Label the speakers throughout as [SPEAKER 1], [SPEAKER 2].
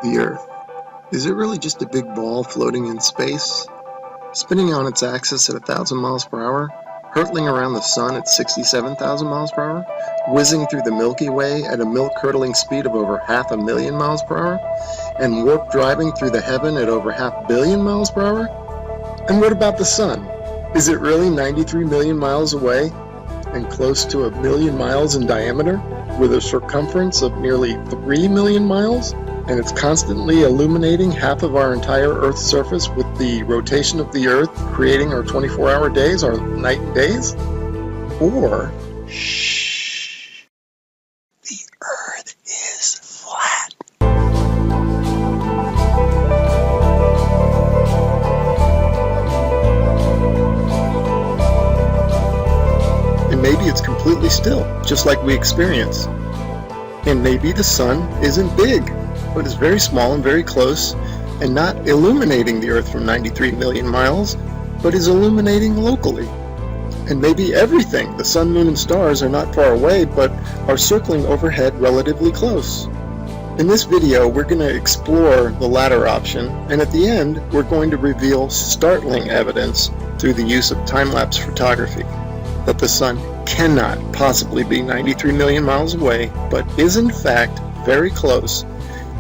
[SPEAKER 1] The Earth. Is it really just a big ball floating in space? Spinning on its axis at 1,000 miles per hour? Hurtling around the sun at 67,000 miles per hour? Whizzing through the Milky Way at a milk-curdling speed of over 500,000 miles per hour? And warp driving through the heaven at over 500 million miles per hour? And what about the sun? Is it really 93 million miles away and close to 1 million miles in diameter, with a circumference of nearly 3 million miles? And it's constantly illuminating half of our entire Earth's surface with the rotation of the Earth, creating our 24-hour days, our night and days? Or, shh, the Earth is flat. And maybe it's completely still, just like we experience. And maybe the sun isn't big, but is very small and very close, and not illuminating the Earth from 93 million miles, but is illuminating locally. And maybe everything, the sun, moon, and stars, are not far away, but are circling overhead relatively close. In this video, we're going to explore the latter option, and at the end, we're going to reveal startling evidence through the use of time-lapse photography that the sun cannot possibly be 93 million miles away, but is in fact very close,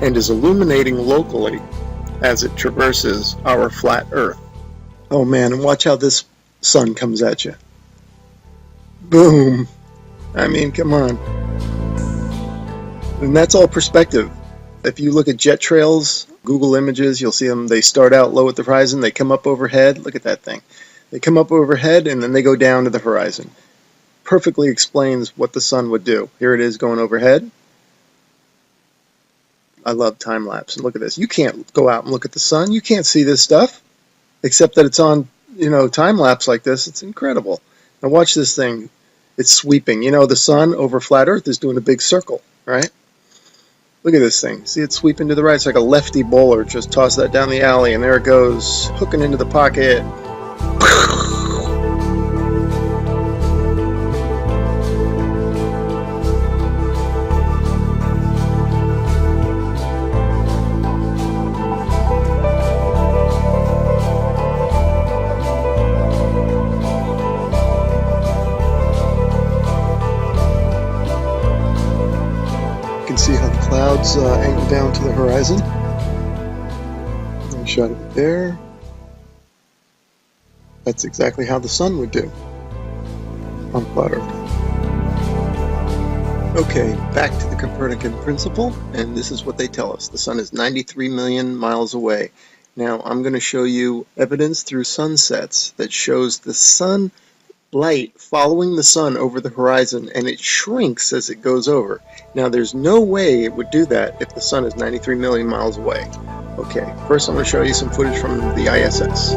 [SPEAKER 1] and is illuminating locally as it traverses our flat Earth. Oh man, and watch how this sun comes at you. Boom! I mean, come on. And that's all perspective. If you look at jet trails, Google Images, you'll see them. They start out low at the horizon, they come up overhead. Look at that thing. They come up overhead and then they go down to the horizon. Perfectly explains what the sun would do. Here it is going overhead. I love time lapse. And look at this. You can't go out and look at the sun. You can't see this stuff, except that it's on, time lapse like this. It's incredible. Now watch this thing. It's sweeping. The sun over flat Earth is doing a big circle, right? Look at this thing. See it sweeping to the right. It's like a lefty bowler. Just toss that down the alley, and there it goes, hooking into the pocket. You can see how the clouds angle down to the horizon. I shot it there. That's exactly how the sun would do on flat Earth. Okay, back to the Copernican principle, and this is what they tell us. The sun is 93 million miles away. Now, I'm going to show you evidence through sunsets that shows the sun light following the sun over the horizon, and it shrinks as it goes over. Now, there's no way it would do that if the sun is 93 million miles away. Okay, first I'm going to show you some footage from the ISS.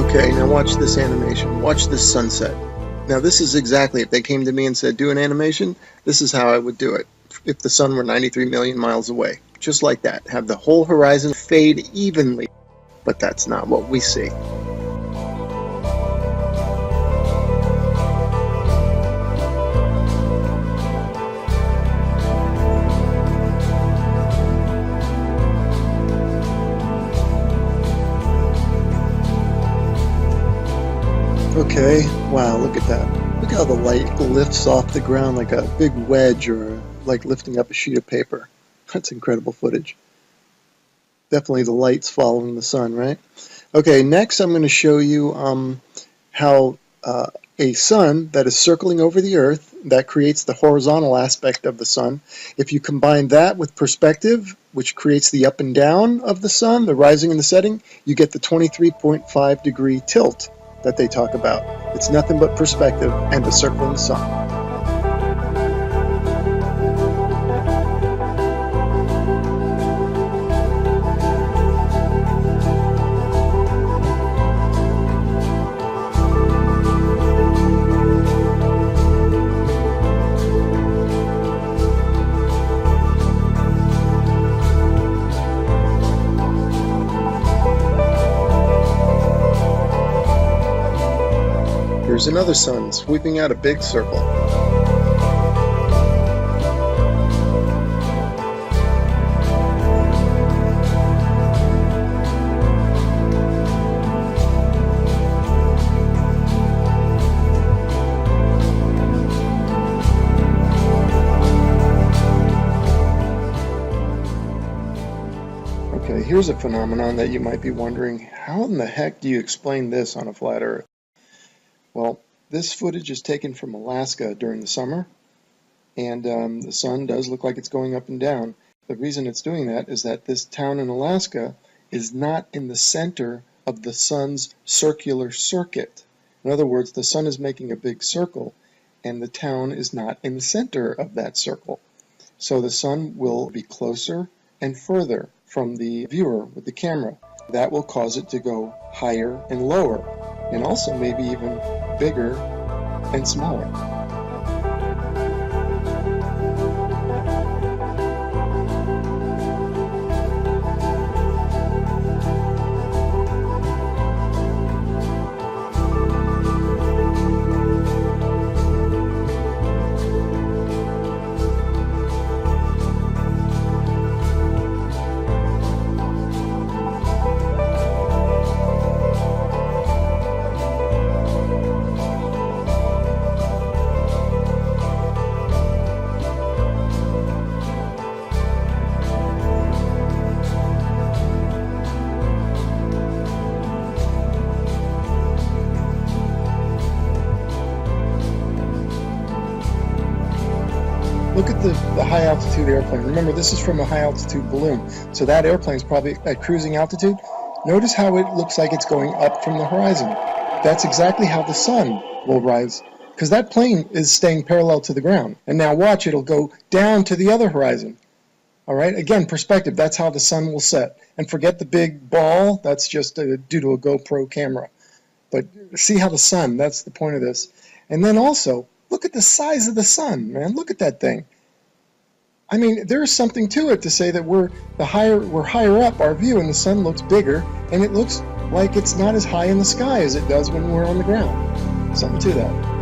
[SPEAKER 1] Okay, now watch this animation. Watch this sunset. Now this is exactly, if they came to me and said, do an animation, this is how I would do it. If the sun were 93 million miles away. Just like that. Have the whole horizon fade evenly. But that's not what we see. Okay, wow, look at that. Look how the light lifts off the ground like a big wedge, or like lifting up a sheet of paper. That's incredible footage. Definitely the light's following the sun, right? Okay, next I'm going to show you how a sun that is circling over the Earth, that creates the horizontal aspect of the sun. If you combine that with perspective, which creates the up and down of the sun, the rising and the setting, you get the 23.5 degree tilt that they talk about. It's nothing but perspective and the circling sun. Here's another sun sweeping out a big circle. Okay, here's a phenomenon that you might be wondering, how in the heck do you explain this on a flat Earth? Well, this footage is taken from Alaska during the summer, and the sun does look like it's going up and down. The reason it's doing that is that this town in Alaska is not in the center of the sun's circular circuit. In other words, the sun is making a big circle, and the town is not in the center of that circle. So the sun will be closer and further from the viewer with the camera. That will cause it to go higher and lower, and also maybe even bigger and smaller. Look at the high altitude airplane. Remember, this is from a high altitude balloon, so that airplane is probably at cruising altitude. Notice how it looks like it's going up from the horizon. That's exactly how the sun will rise, because that plane is staying parallel to the ground. And now watch, it'll go down to the other horizon. All right, again, perspective, that's how the sun will set. And forget the big ball, that's just due to a GoPro camera. But see how the sun, that's the point of this. And then also, look at the size of the sun, man. Look at that thing. I mean, there's something to it to say that we're higher up our view and the sun looks bigger, and it looks like it's not as high in the sky as it does when we're on the ground. Something to that.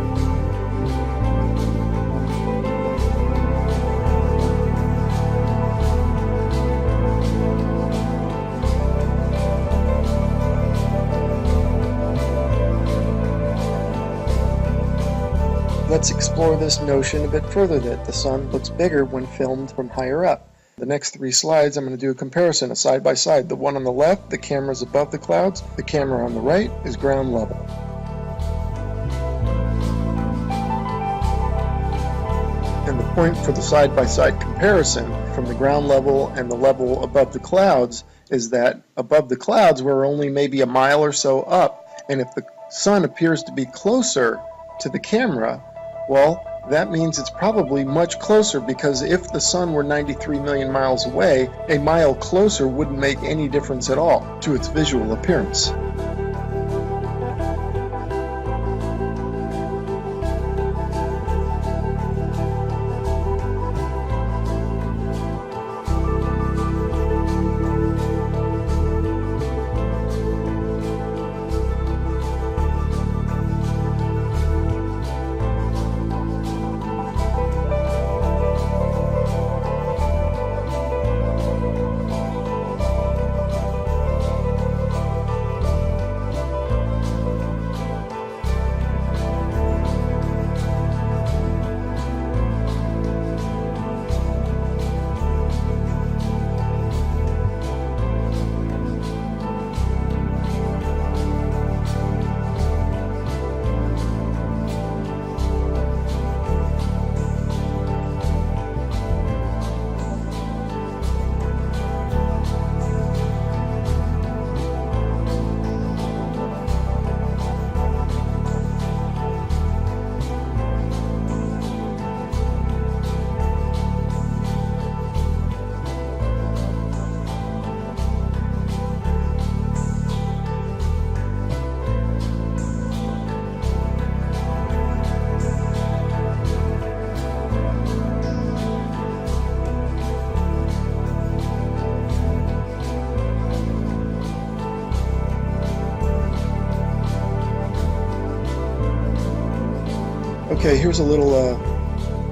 [SPEAKER 1] Let's explore this notion a bit further, that the sun looks bigger when filmed from higher up. The next 3 slides, I'm going to do a comparison, a side by side. The one on the left, the camera is above the clouds. The camera on the right is ground level. And the point for the side by side comparison from the ground level and the level above the clouds is that above the clouds we're only maybe a mile or so up. And if the sun appears to be closer to the camera, well, that means it's probably much closer, because if the sun were 93 million miles away, a mile closer wouldn't make any difference at all to its visual appearance. Okay, here's a little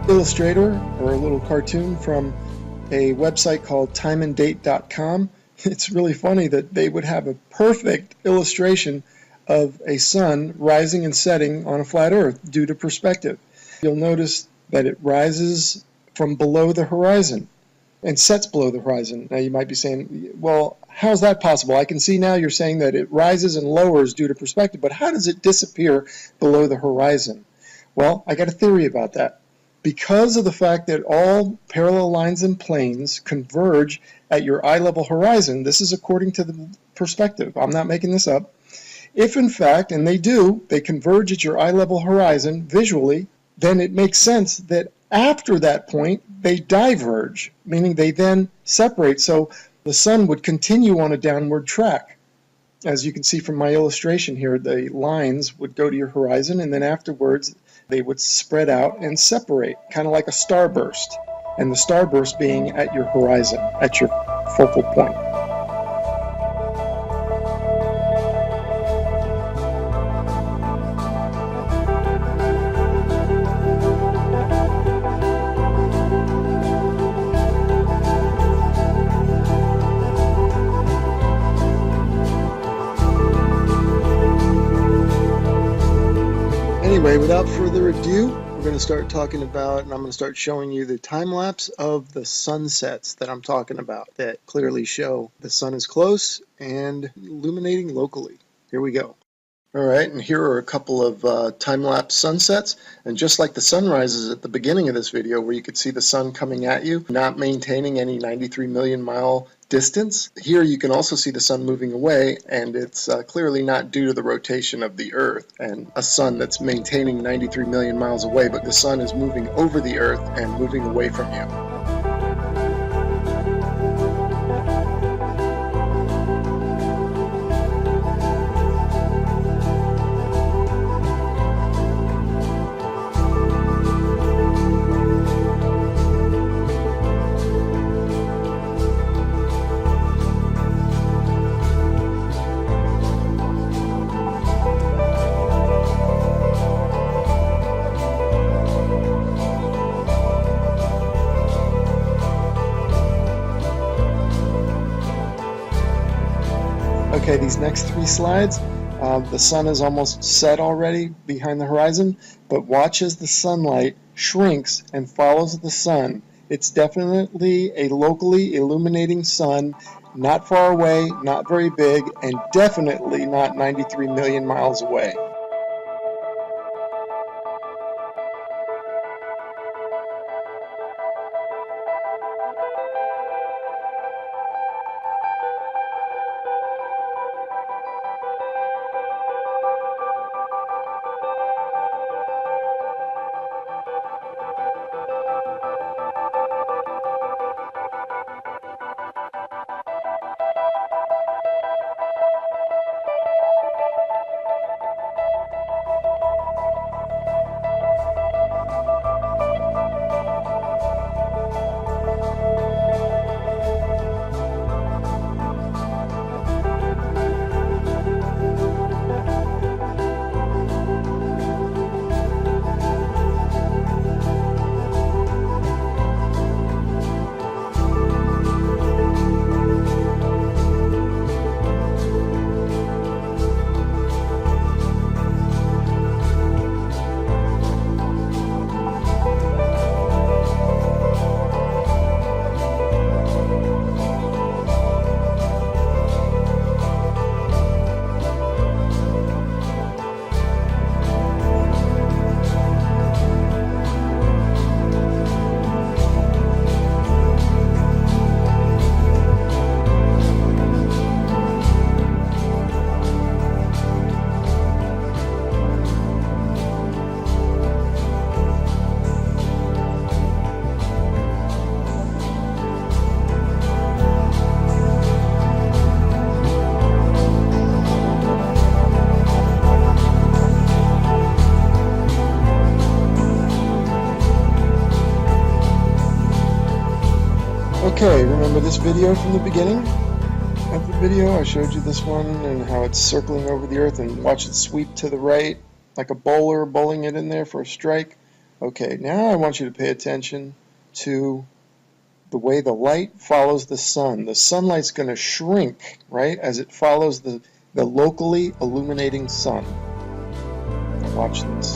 [SPEAKER 1] illustrator or a little cartoon from a website called timeanddate.com. It's really funny that they would have a perfect illustration of a sun rising and setting on a flat earth due to perspective. You'll notice that it rises from below the horizon and sets below the horizon. Now you might be saying, well, how's that possible? I can see now you're saying that it rises and lowers due to perspective, but how does it disappear below the horizon? Well, I got a theory about that. Because of the fact that all parallel lines and planes converge at your eye level horizon, this is according to the perspective, I'm not making this up. If in fact, and they do, they converge at your eye level horizon visually, then it makes sense that after that point they diverge, meaning they then separate, so the sun would continue on a downward track. As you can see from my illustration here, the lines would go to your horizon and then afterwards they would spread out and separate, kind of like a starburst, and the starburst being at your horizon, at your focal point. Anyway, without further ado, we're going to start talking about, and I'm going to start showing you the time lapse of the sunsets that I'm talking about that clearly show the sun is close and illuminating locally. Here we go. All right, and here are a couple of time-lapse sunsets, and just like the sunrises at the beginning of this video where you could see the sun coming at you, not maintaining any 93 million mile distance, here you can also see the sun moving away, and it's clearly not due to the rotation of the Earth and a sun that's maintaining 93 million miles away, but the sun is moving over the Earth and moving away from you. Okay, these next three slides, the sun is almost set already behind the horizon, but watch as the sunlight shrinks and follows the sun. It's definitely a locally illuminating sun, not far away, not very big, and definitely not 93 million miles away. Okay, remember this video from the beginning of the video? I showed you this one and how it's circling over the Earth, and watch it sweep to the right like a bowler bowling it in there for a strike. Okay, now I want you to pay attention to the way the light follows the sun. The sunlight's going to shrink, right, as it follows the locally illuminating sun. Watch this.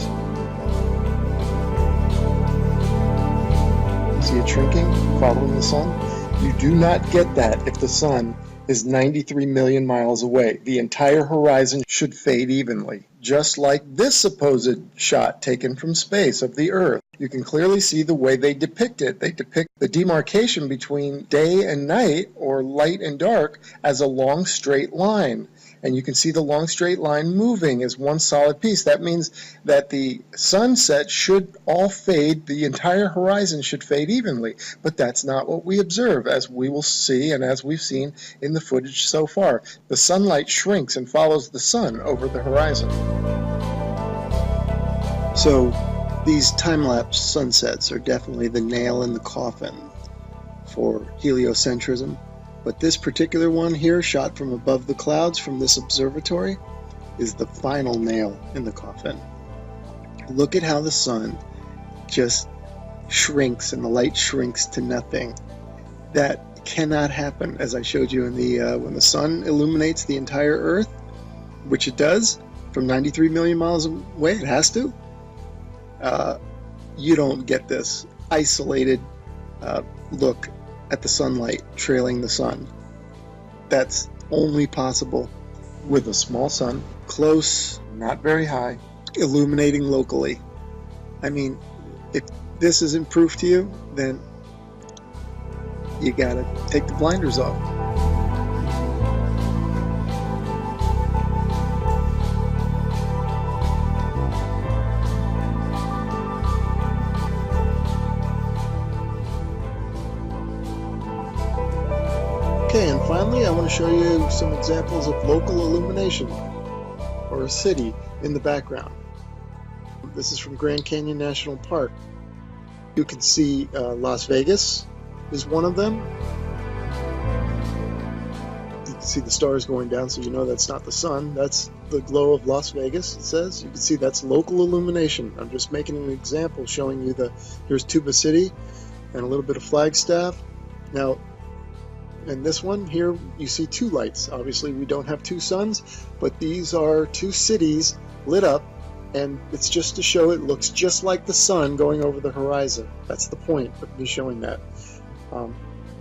[SPEAKER 1] See it shrinking, following the sun? You do not get that if the sun is 93 million miles away. The entire horizon should fade evenly, just like this supposed shot taken from space of the Earth. You can clearly see the way they depict it. They depict the demarcation between day and night, or light and dark, as a long straight line. And you can see the long straight line moving as one solid piece. That means that the sunset should all fade, the entire horizon should fade evenly. But that's not what we observe, as we will see and as we've seen in the footage so far. The sunlight shrinks and follows the sun over the horizon. So these time-lapse sunsets are definitely the nail in the coffin for heliocentrism. But this particular one here, shot from above the clouds from this observatory, is the final nail in the coffin. Look at how the sun just shrinks and the light shrinks to nothing. That cannot happen, as I showed you in the when the sun illuminates the entire Earth, which it does from 93 million miles away. It has to. You don't get this isolated look at the sunlight trailing the sun. That's only possible with a small sun, close, not very high, illuminating locally. I mean, if this isn't proof to you, then you gotta take the blinders off. Okay, and finally I want to show you some examples of local illumination, or a city in the background. This is from Grand Canyon National Park. You can see Las Vegas is one of them. You can see the stars going down, so you know that's not the sun. That's the glow of Las Vegas, it says. You can see that's local illumination. I'm just making an example showing you here's Tuba City and a little bit of Flagstaff. Now, in this one here, you see two lights. Obviously, we don't have two suns, but these are two cities lit up, and it's just to show it looks just like the sun going over the horizon. That's the point of me showing that.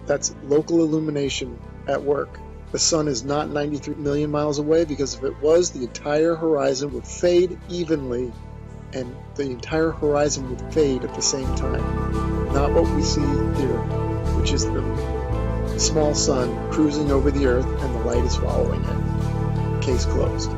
[SPEAKER 1] That's local illumination at work. The sun is not 93 million miles away, because if it was, the entire horizon would fade evenly, and the entire horizon would fade at the same time. Not what we see here, which is the small sun cruising over the Earth and the light is following it. Case closed.